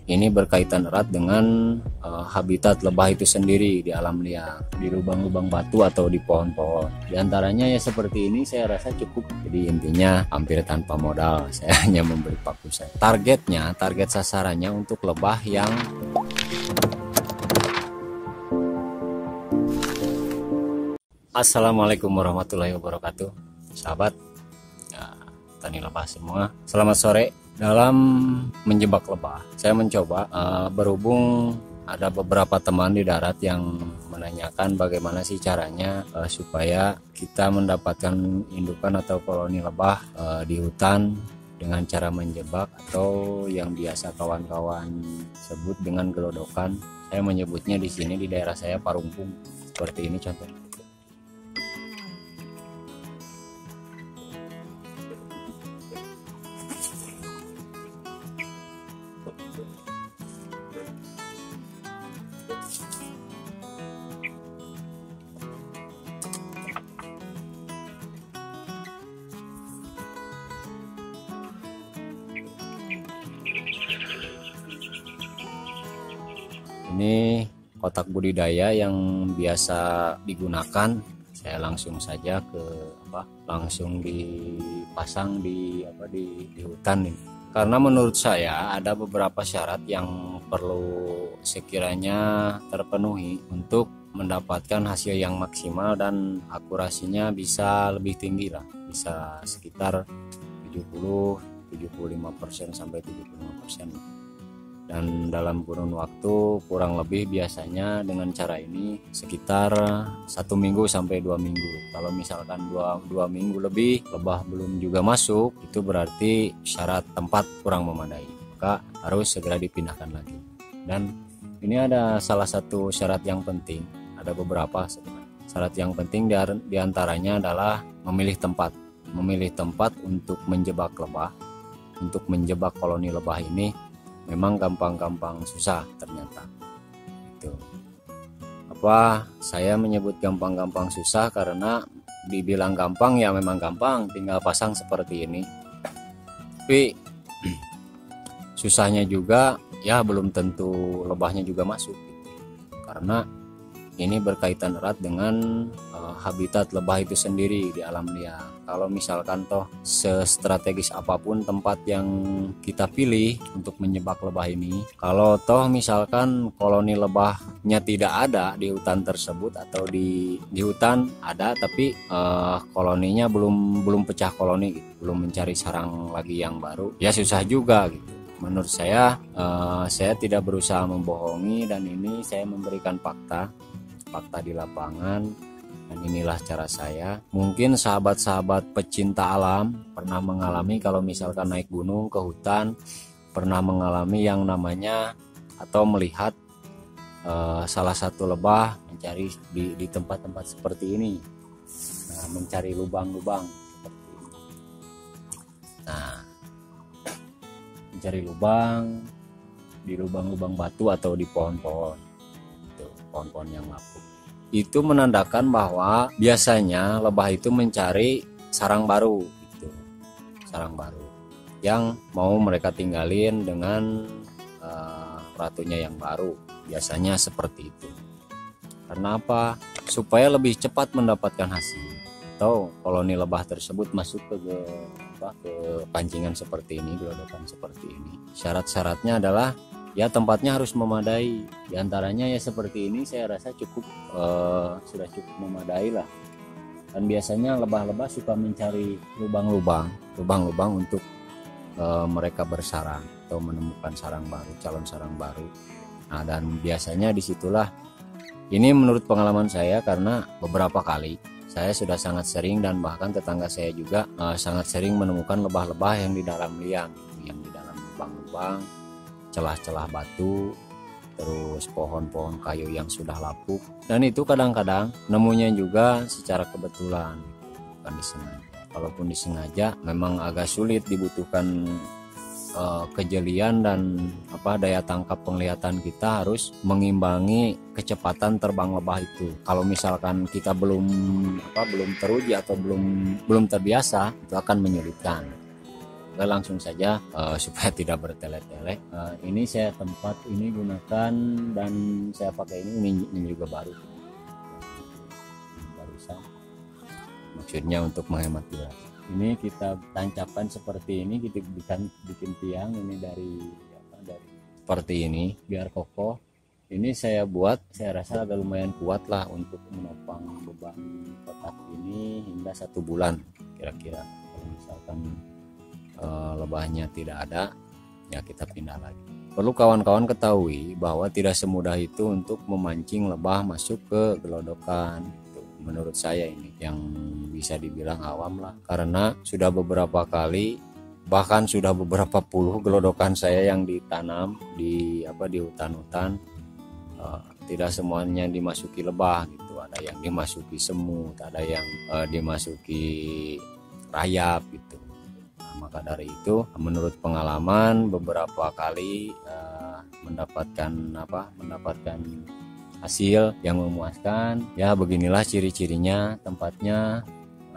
ini berkaitan erat dengan habitat lebah itu sendiri di alam liar, di lubang-lubang batu atau di pohon-pohon. Di antaranya ya seperti ini saya rasa cukup. Jadi intinya hampir tanpa modal saya hanya memberi paku saya. Target sasarannya untuk lebah yang Assalamualaikum warahmatullahi wabarakatuh, sahabat tani lebah semua. Selamat sore. Dalam menjebak lebah, saya mencoba berhubung ada beberapa teman di darat yang menanyakan bagaimana sih caranya supaya kita mendapatkan indukan atau koloni lebah di hutan dengan cara menjebak atau yang biasa kawan-kawan sebut dengan gelodokan. Saya menyebutnya di sini di daerah saya parungpung. Seperti ini contohnya. Ini kotak budidaya yang biasa digunakan. Saya langsung saja langsung dipasang di hutan ini. Karena menurut saya ada beberapa syarat yang perlu sekiranya terpenuhi untuk mendapatkan hasil yang maksimal dan akurasinya bisa lebih tinggi lah, bisa sekitar 75% sampai 75%. Dan dalam kurun waktu kurang lebih biasanya dengan cara ini sekitar 1 minggu sampai 2 minggu. Kalau misalkan 2 minggu lebih lebah belum juga masuk, itu berarti syarat tempat kurang memadai, maka harus segera dipindahkan lagi. Dan ini ada salah satu syarat yang penting, ada beberapa sebenarnya. Syarat yang penting diantaranya adalah memilih tempat untuk menjebak lebah. Untuk menjebak koloni lebah ini memang gampang-gampang susah ternyata. Itu saya menyebut gampang-gampang susah karena dibilang gampang ya memang gampang, tinggal pasang seperti ini. Tapi susahnya juga ya belum tentu lebahnya juga masuk gitu. Karena ini berkaitan erat dengan habitat lebah itu sendiri di alam liar. Kalau misalkan toh sestrategis apapun tempat yang kita pilih untuk menjebak lebah ini, kalau toh misalkan koloni lebahnya tidak ada di hutan tersebut atau di hutan ada tapi koloninya belum pecah koloni gitu, belum mencari sarang lagi yang baru, ya susah juga gitu. Menurut saya tidak berusaha membohongi dan ini saya memberikan fakta di lapangan, dan inilah cara saya. Mungkin sahabat-sahabat pecinta alam pernah mengalami kalau misalkan naik gunung ke hutan, pernah mengalami yang namanya atau melihat salah satu lebah mencari di tempat-tempat seperti ini, mencari lubang-lubang seperti ini. Mencari lubang di lubang-lubang batu atau di pohon-pohon yang lapuk. Itu menandakan bahwa biasanya lebah itu mencari sarang baru gitu. Sarang baru yang mau mereka tinggalin dengan ratunya yang baru. Biasanya seperti itu. Karena apa? Supaya lebih cepat mendapatkan hasil atau koloni lebah tersebut masuk ke pancingan seperti ini, gelodokan seperti ini. Syarat-syaratnya adalah ya tempatnya harus memadai. Di antaranya ya seperti ini saya rasa sudah cukup memadai lah. Dan biasanya lebah-lebah suka mencari lubang-lubang untuk mereka bersarang atau menemukan sarang baru, calon sarang baru. Nah, dan biasanya disitulah, ini menurut pengalaman saya karena beberapa kali saya sudah sangat sering dan bahkan tetangga saya juga sangat sering menemukan lebah-lebah yang di dalam liang, yang di dalam lubang-lubang, celah-celah batu, terus pohon-pohon kayu yang sudah lapuk. Dan itu kadang-kadang nemunya juga secara kebetulan, bukan disengaja. Kalaupun disengaja memang agak sulit, dibutuhkan kejelian dan daya tangkap penglihatan kita harus mengimbangi kecepatan terbang lebah itu. Kalau misalkan kita belum teruji atau belum terbiasa, itu akan menyulitkan. Oke, langsung saja supaya tidak bertele-tele. Ini saya tempat ini gunakan dan saya pakai ini juga baru. Barusan. Maksudnya untuk menghemat durasi. Ini kita tancapkan seperti ini, kita bikin tiang ini dari seperti ini biar kokoh. Ini saya buat, saya rasa agak lumayan kuat lah untuk menopang beban kotak ini hingga 1 bulan kira-kira. Kalau misalkan lebahnya tidak ada, ya kita pindah lagi. Perlu kawan-kawan ketahui bahwa tidak semudah itu untuk memancing lebah masuk ke gelodokan. Menurut saya ini yang bisa dibilang awam lah, karena sudah beberapa kali, bahkan sudah beberapa puluh gelodokan saya yang ditanam di hutan-hutan, tidak semuanya dimasuki lebah gitu. Ada yang dimasuki semut, ada yang dimasuki rayap gitu. Maka dari itu, menurut pengalaman beberapa kali mendapatkan hasil yang memuaskan. Ya beginilah ciri-cirinya, tempatnya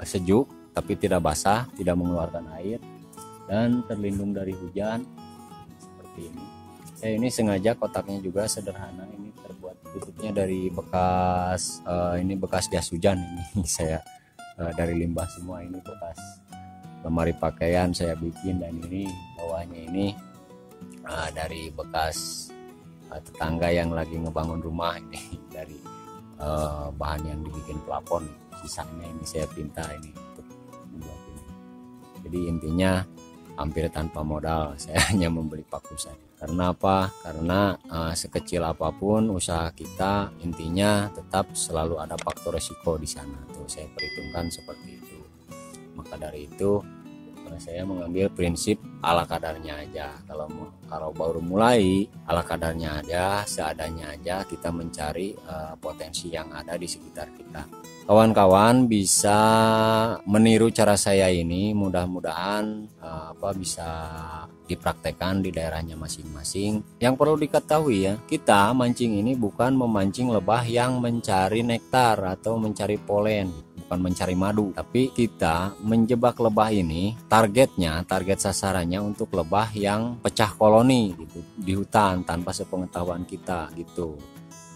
sejuk tapi tidak basah, tidak mengeluarkan air dan terlindung dari hujan seperti ini. Ini sengaja kotaknya juga sederhana, ini terbuat tutupnya dari bekas jas hujan ini saya dari limbah semua, ini bekas lemari pakaian saya bikin, dan ini bawahnya ini dari bekas tetangga yang lagi ngebangun rumah ini dari bahan yang dibikin plafon, sisanya ini saya pinta ini untuk membuat ini. Jadi intinya hampir tanpa modal, saya hanya membeli paku saja. Karena apa? Karena sekecil apapun usaha kita, intinya tetap selalu ada faktor resiko di sana. Tuh saya perhitungkan seperti itu. Maka dari itu saya mengambil prinsip ala kadarnya aja. Kalau baru mulai, ala kadarnya aja, seadanya aja, kita mencari potensi yang ada di sekitar kita. Kawan-kawan bisa meniru cara saya ini, mudah-mudahan bisa dipraktekkan di daerahnya masing-masing. Yang perlu diketahui ya, kita mancing ini bukan memancing lebah yang mencari nektar atau mencari polen, bukan mencari madu, tapi kita menjebak lebah ini, target sasarannya untuk lebah yang pecah koloni gitu di hutan tanpa sepengetahuan kita gitu.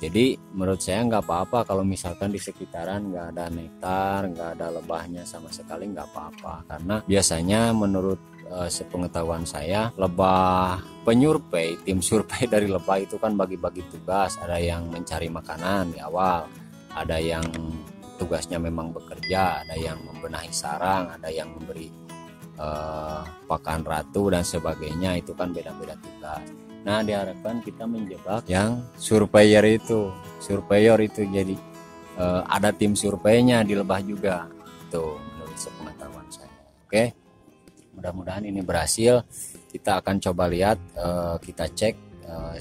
Jadi menurut saya nggak apa-apa kalau misalkan di sekitaran nggak ada nektar, nggak ada lebahnya sama sekali, nggak apa-apa, karena biasanya menurut sepengetahuan saya, lebah penyurvei, tim survei dari lebah itu kan bagi-bagi tugas. Ada yang mencari makanan di awal, ada yang tugasnya memang bekerja, ada yang membenahi sarang, ada yang memberi pakan ratu dan sebagainya. Itu kan beda-beda tugas. Nah, diharapkan kita menjebak yang surveyor itu jadi ada tim surveinya di lebah juga. Itu menurut sepengetahuan saya. Oke, mudah-mudahan ini berhasil. Kita akan coba lihat, kita cek 1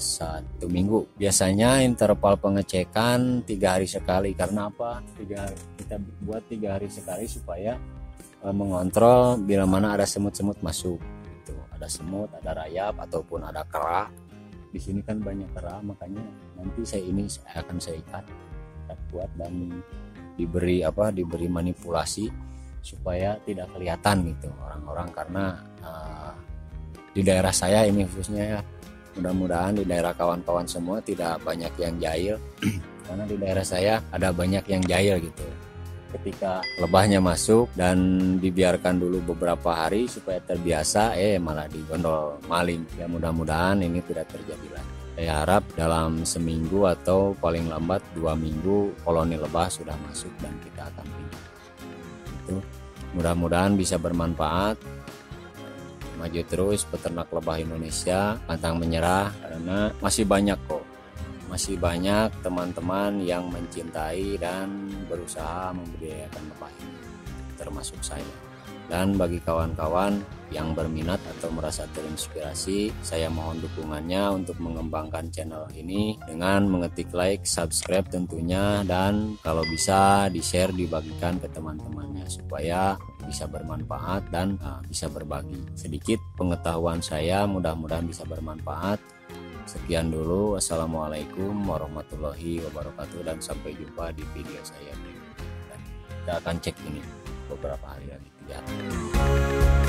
minggu. Biasanya interval pengecekan 3 hari sekali. Karena apa? Kita buat 3 hari sekali supaya mengontrol bila mana ada semut-semut masuk. Ada semut, ada rayap, ataupun ada kera. Di sini kan banyak kera, makanya nanti saya akan ikat kuat dan diberi manipulasi supaya tidak kelihatan gitu orang-orang, karena di daerah saya ini khususnya ya, mudah-mudahan di daerah kawan-kawan semua tidak banyak yang jahil karena di daerah saya ada banyak yang jahil gitu. Ketika lebahnya masuk dan dibiarkan dulu beberapa hari supaya terbiasa, malah digondol maling. Ya mudah-mudahan ini tidak terjadi lagi. Saya harap dalam seminggu atau paling lambat 2 minggu koloni lebah sudah masuk dan kita akan pindah. Itu mudah-mudahan bisa bermanfaat. Maju terus peternak lebah Indonesia, pantang menyerah, karena masih banyak kok. Masih banyak teman-teman yang mencintai dan berusaha membudidayakan lebah ini, termasuk saya. Dan bagi kawan-kawan yang berminat atau merasa terinspirasi, saya mohon dukungannya untuk mengembangkan channel ini dengan mengetik like, subscribe tentunya, dan kalau bisa di-share, dibagikan ke teman-temannya supaya bisa bermanfaat dan bisa berbagi sedikit pengetahuan saya, mudah-mudahan bisa bermanfaat. Sekian dulu, wassalamualaikum warahmatullahi wabarakatuh, dan sampai jumpa di video saya berikutnya. Kita akan cek ini beberapa hari lagi. 3 hari.